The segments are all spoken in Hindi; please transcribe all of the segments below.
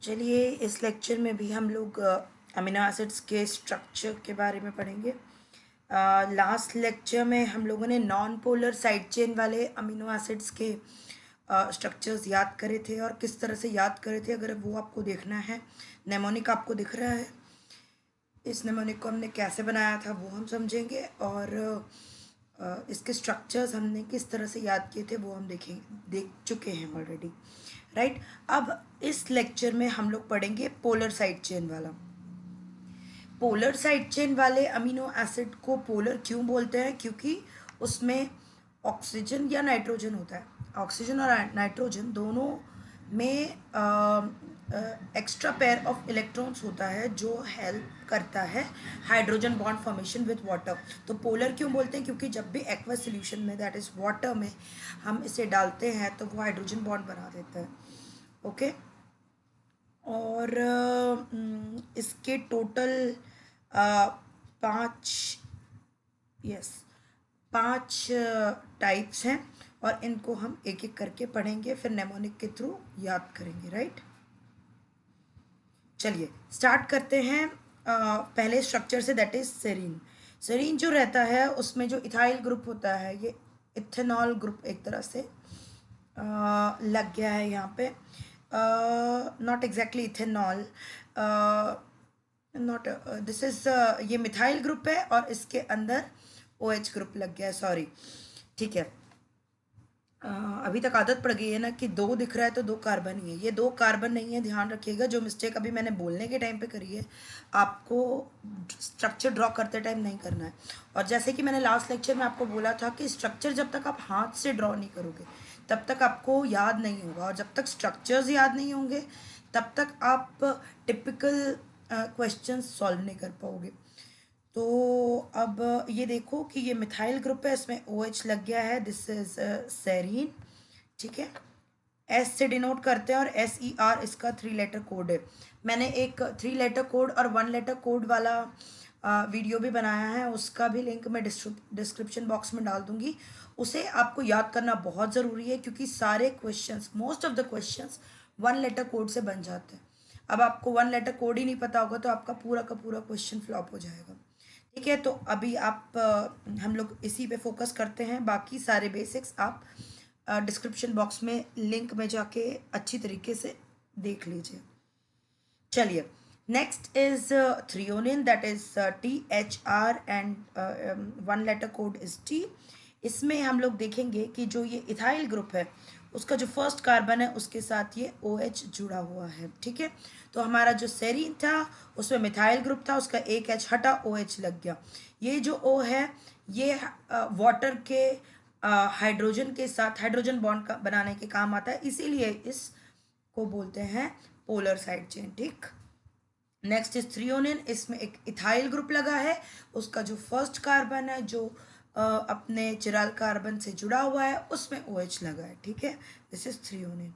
चलिए इस लेक्चर में भी हम लोग अमीनो एसिड्स के स्ट्रक्चर के बारे में पढ़ेंगे। लास्ट लेक्चर में हम लोगों ने नॉन पोलर साइड चेन वाले अमीनो एसिड्स के स्ट्रक्चर्स याद करे थे और किस तरह से याद करे थे। अगर वो आपको देखना है, नेमोनिक आपको दिख रहा है, इस नेमोनिक को हमने कैसे बनाया था वो हम समझेंगे और इसके स्ट्रक्चर्स हमने किस तरह से याद किए थे वो हम देख चुके हैं ऑलरेडी, राइट। अब इस लेक्चर में हम लोग पढ़ेंगे पोलर साइड चेन वाला। पोलर साइड चेन वाले अमीनो एसिड को पोलर क्यों बोलते हैं? क्योंकि उसमें ऑक्सीजन या नाइट्रोजन होता है। ऑक्सीजन और नाइट्रोजन दोनों में एक्स्ट्रा पेयर ऑफ इलेक्ट्रॉन्स होता है जो हेल्प करता है hydrogen bond formation with water. तो पोलर क्यों बोलते हैं? क्योंकि जब भी एक्वस सोल्यूशन में, दैट इज़ वाटर में, हम इसे डालते हैं तो वो हाइड्रोजन बॉन्ड बना देता है। ओके। और इसके टोटल 5 टाइप्स हैं और इनको हम एक एक करके पढ़ेंगे, फिर नेमोनिक के थ्रू याद करेंगे, राइट। चलिए स्टार्ट करते हैं पहले स्ट्रक्चर से, दैट इज सेरीन। सेरीन जो रहता है उसमें जो इथाइल ग्रुप होता है, ये इथेनॉल ग्रुप एक तरह से लग गया है यहाँ पे। Not exactly ethanol, not this is, ये मिथाइल ग्रुप है और इसके अंदर OH ग्रुप लग गया है, सॉरी, ठीक है। अभी तक आदत पड़ गई है ना कि 2 दिख रहा है तो 2 कार्बन ही है। ये 2 कार्बन नहीं है, ध्यान रखिएगा। जो मिस्टेक अभी मैंने बोलने के टाइम पे करी है, आपको स्ट्रक्चर ड्रॉ करते टाइम नहीं करना है। और जैसे कि मैंने लास्ट लेक्चर में आपको बोला था कि स्ट्रक्चर जब तक आप हाथ से ड्रॉ नहीं करोगे तब तक आपको याद नहीं होगा, और जब तक स्ट्रक्चर्स याद नहीं होंगे तब तक आप टिपिकल क्वेश्चन सॉल्व नहीं कर पाओगे। तो अब ये देखो कि ये मिथाइल ग्रुप है, इसमें OH लग गया है, दिस इज सेरीन, ठीक है। S से डिनोट करते हैं और SER इसका 3 लेटर कोड है। मैंने एक 3 लेटर कोड और 1 लेटर कोड वाला वीडियो भी बनाया है, उसका भी लिंक मैं डिस्क्रिप्शन बॉक्स में डाल दूंगी। उसे आपको याद करना बहुत ज़रूरी है क्योंकि सारे questions, most of the questions 1 letter code से बन जाते हैं। अब आपको 1 लेटर कोड ही नहीं पता होगा तो आपका पूरा का पूरा क्वेश्चन फ्लॉप हो जाएगा, ठीक है। तो अभी आप हम लोग इसी पे फोकस करते हैं, बाकी सारे बेसिक्स आप डिस्क्रिप्शन बॉक्स में लिंक में जाके अच्छी तरीके से देख लीजिए। चलिए next is threonine, that is THR and 1 letter code is T। इसमें हम लोग देखेंगे कि जो ये इथाइल ग्रुप है उसका जो फर्स्ट कार्बन है उसके साथ ये OH जुड़ा हुआ है, ठीक है। तो हमारा जो सेरीन था उसमें मिथाइल ग्रुप था, उसका एक H हटा, OH लग गया। ये जो O है ये वाटर के हाइड्रोजन के साथ हाइड्रोजन बॉन्ड का बनाने के काम आता है, इसीलिए इसको बोलते हैं पोलर साइड चेन, ठीक। नेक्स्ट इज थ्रियोनिन, इसमें एक इथाइल ग्रुप लगा है, उसका जो फर्स्ट कार्बन है जो अपने चिराल कार्बन से जुड़ा हुआ है उसमें OH लगा है, ठीक है। This is threonine.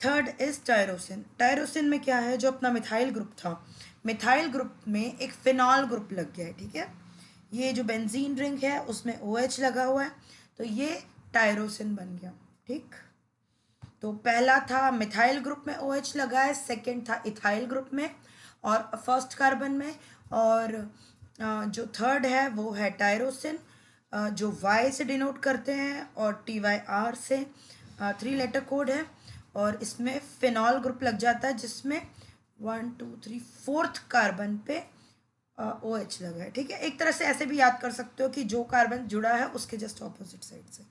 Third is tyrosine. Tyrosine में क्या है, जो अपना मिथाइल ग्रुप था, मिथाइल ग्रुप में एक फिनॉल ग्रुप लग गया है, ठीक है। ये जो बेंजीन रिंग है उसमें OH लगा हुआ है तो ये टायरोसिन बन गया, ठीक। तो पहला था मिथाइल ग्रुप में OH लगा है, सेकेंड था इथाइल ग्रुप में और फर्स्ट कार्बन में, और जो थर्ड है वो है टायरोसिन, जो Y से डिनोट करते हैं और TYR से 3 लेटर कोड है, और इसमें फिनॉल ग्रुप लग जाता है जिसमें 1 2 3 4th कार्बन पे OH लगा है, ठीक है। एक तरह से ऐसे भी याद कर सकते हो कि जो कार्बन जुड़ा है उसके जस्ट ऑपोजिट साइड से,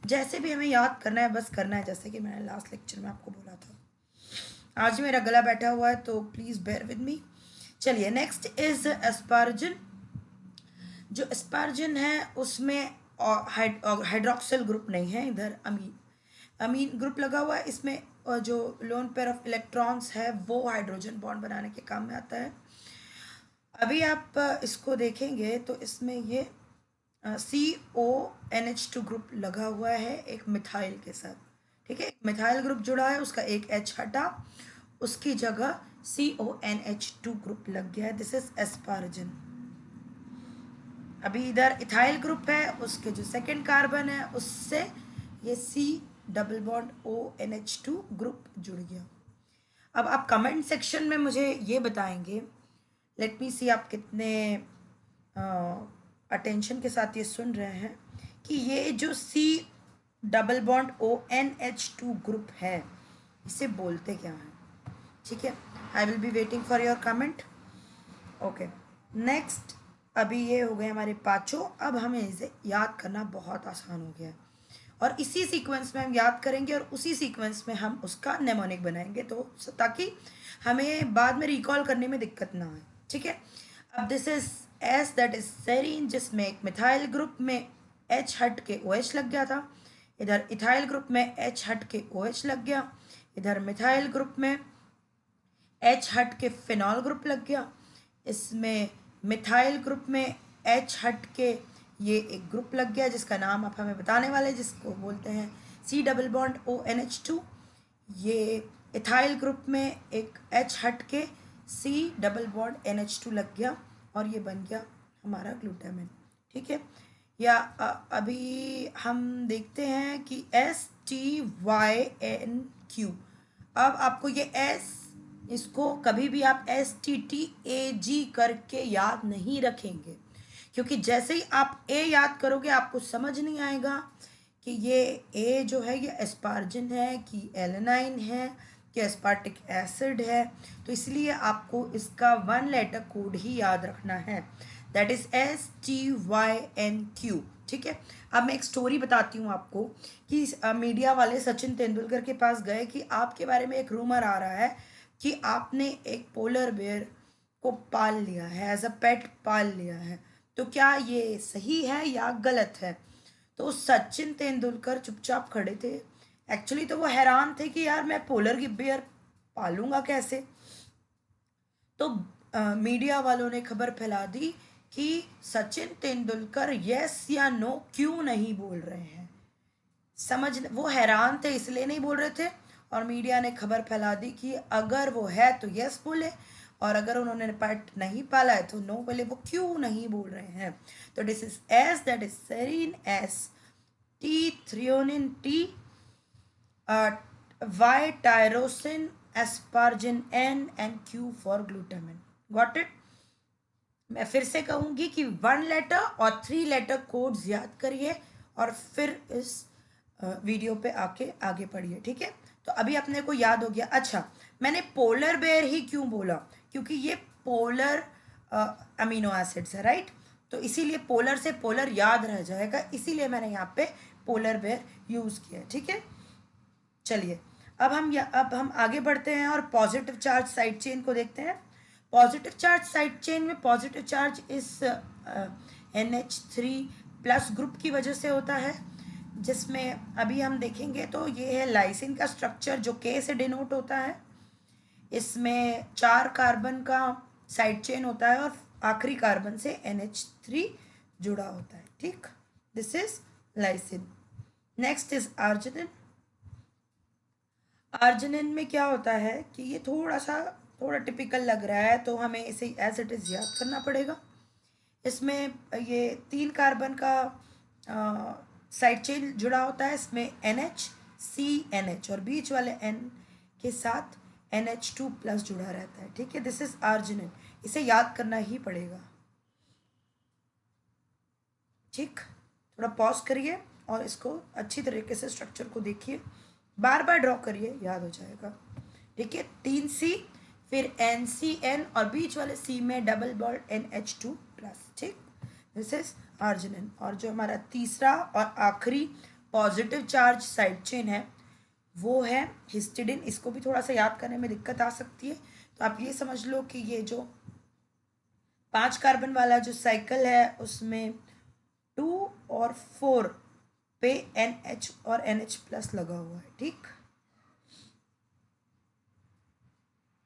जैसे भी हमें याद करना है बस करना है, जैसे कि मैंने लास्ट लेक्चर में आपको बोला था। आज मेरा गला बैठा हुआ है तो प्लीज़ बेयर विद मी। चलिए नेक्स्ट इज एस्पार्जिन। जो एस्पार्जिन है उसमें हाइड्रोक्सिल ग्रुप नहीं है, इधर अमीन ग्रुप लगा हुआ है। इसमें जो लोन पेयर ऑफ इलेक्ट्रॉन्स है वो हाइड्रोजन बॉन्ड बनाने के काम में आता है। अभी आप इसको देखेंगे तो इसमें ये CONH2 ग्रुप लगा हुआ है एक मिथाइल के साथ, ठीक है। मिथाइल ग्रुप जुड़ा है, उसका एक H हटा, उसकी जगह CONH2 ग्रुप लग गया है, दिस इज एस्पार्जिन। अभी इधर इथाइल ग्रुप है, उसके जो सेकेंड कार्बन है उससे ये C double bond ONH2 group जुड़ गया। अब आप कमेंट सेक्शन में मुझे ये बताएंगे, लेट मी सी आप कितने अटेंशन के साथ ये सुन रहे हैं, कि ये जो COOH ग्रुप है इसे बोलते क्या हैं। ठीक है, I will be waiting for your comment. Okay, next, अभी ये हो गए हमारे पाँचों। अब हमें इसे याद करना बहुत आसान हो गया है, और इसी सीक्वेंस में हम याद करेंगे और उसी सीक्वेंस में हम उसका नेमोनिक बनाएंगे, तो ताकि हमें बाद में रिकॉल करने में दिक्कत ना आए। ठीक है, अब this is S, that is serine, जिसमें एक मिथाइल ग्रुप में H हट के OH लग गया था। इधर इथाइल ग्रुप में H हट के OH लग गया। इधर मिथाइल ग्रुप में H हट के फिनॉल ग्रुप लग गया। इसमें मिथाइल ग्रुप में H हट के ये एक ग्रुप लग गया जिसका नाम आप हमें बताने वाले, जिसको बोलते हैं C+ONH2। ये इथाइल ग्रुप में एक H हट के C+NH2 लग गया और ये बन गया हमारा ग्लूटामिन। ठीक है, या अभी हम देखते हैं कि STYNQ। अब आपको ये S, इसको कभी भी आप STTAG करके याद नहीं रखेंगे, क्योंकि जैसे ही आप A याद करोगे आपको समझ नहीं आएगा कि ये A जो है ये एस्पार्जिन है कि एलेनाइन है कि एस्पार्टिक एसिड है। तो इसलिए आपको इसका 1 लेटर कोड ही याद रखना है, दैट इज STYNQ। ठीक है, अब मैं एक स्टोरी बताती हूँ आपको कि मीडिया वाले सचिन तेंदुलकर के पास गए कि आपके बारे में एक रूमर आ रहा है कि आपने एक पोलर बेयर को पाल लिया है, एज अ पेट पाल लिया है, तो क्या ये सही है या गलत है। तो सचिन तेंदुलकर चुपचाप खड़े थे। एक्चुअली तो वो हैरान थे कि यार मैं पोलर बेयर पालूंगा कैसे। तो मीडिया वालों ने खबर फैला दी कि सचिन तेंदुलकर यस या नो क्यों नहीं बोल रहे हैं। वो हैरान थे इसलिए नहीं बोल रहे थे, और मीडिया ने खबर फैला दी कि अगर वो है तो यस बोले, और अगर उन्होंने पेट नहीं पाला है तो नो बोले। वो क्यों नहीं बोल रहे हैं, तो this is S, that is serine, S T threonine, T Y tyrosine, asparagine N, and Q for glutamine. Got it. मैं फिर से कहूंगी कि 1 लेटर और 3 लेटर कोड्स याद करिए और फिर इस वीडियो पे आके आगे पढ़िए। ठीक है, तो अभी अपने को याद हो गया। अच्छा, मैंने पोलर बेयर ही क्यों बोला, क्योंकि ये पोलर अमीनो एसिड्स है, राइट। तो इसीलिए पोलर से पोलर याद रह जाएगा, इसीलिए मैंने यहाँ पे पोलर बेयर यूज किया। ठीक है, चलिए अब हम आगे बढ़ते हैं और पॉजिटिव चार्ज साइड चेन को देखते हैं। पॉजिटिव चार्ज साइड चेन में पॉजिटिव चार्ज इस NH3+ ग्रुप की वजह से होता है, जिसमें अभी हम देखेंगे तो ये है लाइसिन का स्ट्रक्चर जो K से डिनोट होता है। इसमें 4 कार्बन का साइड चेन होता है और आखिरी कार्बन से NH3 जुड़ा होता है। ठीक, this is lysine. Next is arginine. Arginine में क्या होता है कि ये थोड़ा टिपिकल लग रहा है, तो हमें इसे एज इट इज़ याद करना पड़ेगा। इसमें ये 3 कार्बन का साइड चेन जुड़ा होता है। इसमें NH CNH और बीच वाले N के साथ NH2+ जुड़ा रहता है। ठीक है, दिस इज आर्जिनिन, इसे याद करना ही पड़ेगा। ठीक, थोड़ा पॉज करिए और इसको अच्छी तरीके से स्ट्रक्चर को देखिए, बार बार ड्रॉ करिए, याद हो जाएगा। ठीक है, 3C, फिर NCN और बीच वाले C में डबल बॉन्ड NH2+। ठीक, दिस इज आर्जिनिन। और जो हमारा तीसरा और आखिरी पॉजिटिव चार्ज साइड चेन है वो है हिस्टिडिन। इसको भी थोड़ा सा याद करने में दिक्कत आ सकती है, तो आप ये समझ लो कि ये जो 5 कार्बन वाला जो साइकिल है उसमें 2 और 4 पे NH और NH+ लगा हुआ है। ठीक,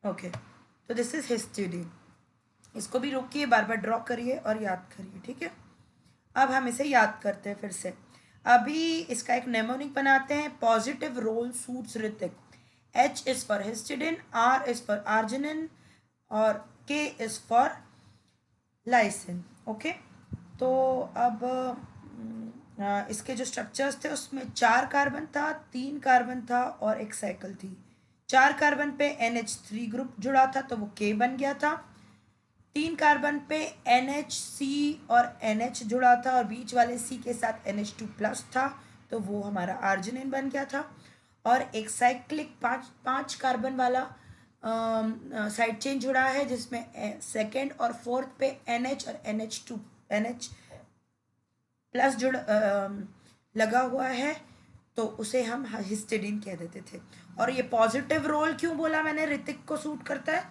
ओके, तो दिस इज हिस्टिडीन। इसको भी रोकिए, बार बार ड्रॉ करिए और याद करिए। ठीक है, अब हम इसे याद करते हैं फिर से। अभी इसका एक नेमोनिक बनाते हैं। Positive role suits Hrithik. H is for histidine, R is for arginine और K is for lysine. Okay, तो अब इसके जो स्ट्रक्चर्स थे उसमें 4 कार्बन था, 3 कार्बन था और एक साइकिल थी। 4 कार्बन पे NH3 ग्रुप जुड़ा था तो वो K बन गया था। 3 कार्बन पे NHC और NH जुड़ा था और बीच वाले C के साथ NH2 प्लस था तो वो हमारा आर्जिनिन बन गया था। और एक साइक्लिक पाँच कार्बन वाला साइड चेन जुड़ा है जिसमें सेकेंड और फोर्थ पे NH और NH प्लस लगा हुआ है तो उसे हम हिस्टिडीन कह देते थे। और ये पॉजिटिव रोल क्यों बोला मैंने ऋतिक को सूट करता है,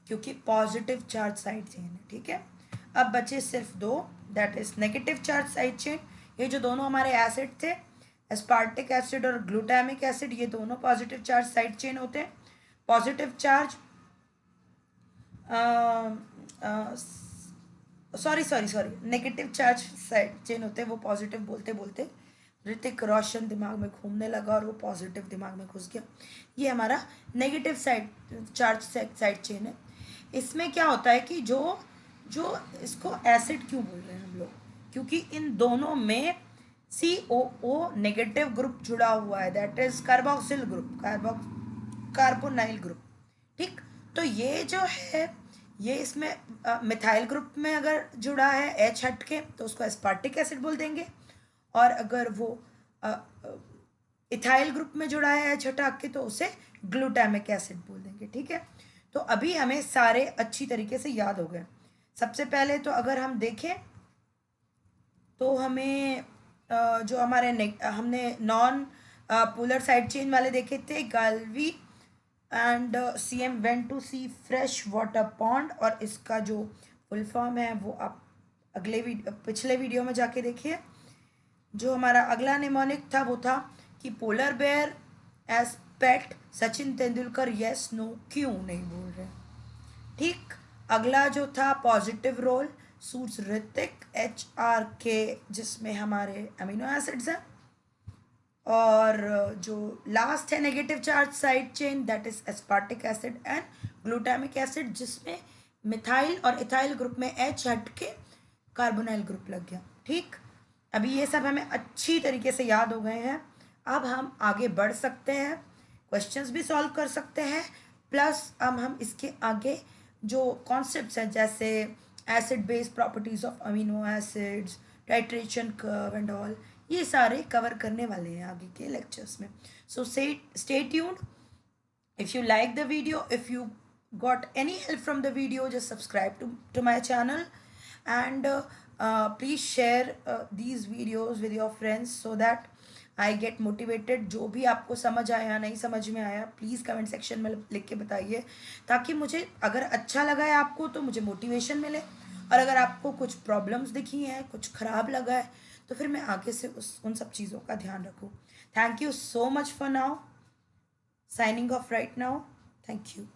क्योंकि पॉजिटिव चार्ज साइड चेन है। ठीक है, अब बचे सिर्फ दो, that is negative charge side chain. ये जो दोनों हमारे एसिड थे, एस्पार्टिक एसिड और ग्लूटामिक एसिड, ये दोनों पॉजिटिव चार्ज साइड चेन होते हैं। Positive charge sorry negative charge side chain होते हैं, वो पॉजिटिव बोलते बोलते ऋतिक रोशन दिमाग में घूमने लगा और वो पॉजिटिव दिमाग में घुस गया। ये हमारा negative side charge side chain है। इसमें क्या होता है कि जो जो इसको एसिड क्यों बोल रहे हैं हम लोग, क्योंकि इन दोनों में COO नेगेटिव ग्रुप जुड़ा हुआ है, that is carboxyl group, carbonyl group. ठीक, तो ये जो है ये इसमें मिथाइल ग्रुप में अगर जुड़ा है H हट के तो उसको एस्पार्टिक एसिड बोल देंगे, और अगर वो इथाइल ग्रुप में जुड़ा है H हटा के तो उसे ग्लूटामिक एसिड बोल देंगे। ठीक है, तो अभी हमें सारे अच्छी तरीके से याद हो गए। सबसे पहले तो अगर हम देखें तो हमें जो हमारे हमने नॉन पोलर साइड चेन वाले देखे थे, गाल्वी and CM went to see fresh water pond, और इसका जो फुल फॉर्म है वो आप पिछले वीडियो में जाके देखिए। जो हमारा अगला निमोनिक था वो था कि polar bear as pet Sachin Tendulkar yes no क्यों नहीं बोल रहे। ठीक, अगला जो था positive role suits Hrithik HRK, जिसमें हमारे अमीनो एसिड्स हैं। और जो लास्ट है negative charge side chain, that is aspartic acid and glutamic acid, जिसमें मिथाइल और इथाइल ग्रुप में H हट के कार्बोनाइल ग्रुप लग गया। ठीक, अभी ये सब हमें अच्छी तरीके से याद हो गए हैं। अब हम आगे बढ़ सकते हैं, क्वेश्चंस भी सॉल्व कर सकते हैं, प्लस अब हम इसके आगे जो कॉन्सेप्ट्स हैं जैसे acid base properties of amino acids, titration curve and all, ये सारे कवर करने वाले हैं आगे के लेक्चर्स में। So stay tuned. if you like the video, if you got any help from the video, just subscribe to my channel, and please share these videos with your friends so that I get motivated। जो भी आपको समझ आया नहीं समझ में आया प्लीज़ कमेंट सेक्शन में लिख के बताइए, ताकि मुझे अगर अच्छा लगा है आपको तो मुझे मोटिवेशन मिले, और अगर आपको कुछ प्रॉब्लम्स दिखी हैं, कुछ ख़राब लगा है, तो फिर मैं आगे से उन सब चीज़ों का ध्यान रखूँ। Thank you so much for now. Signing off right now. Thank you.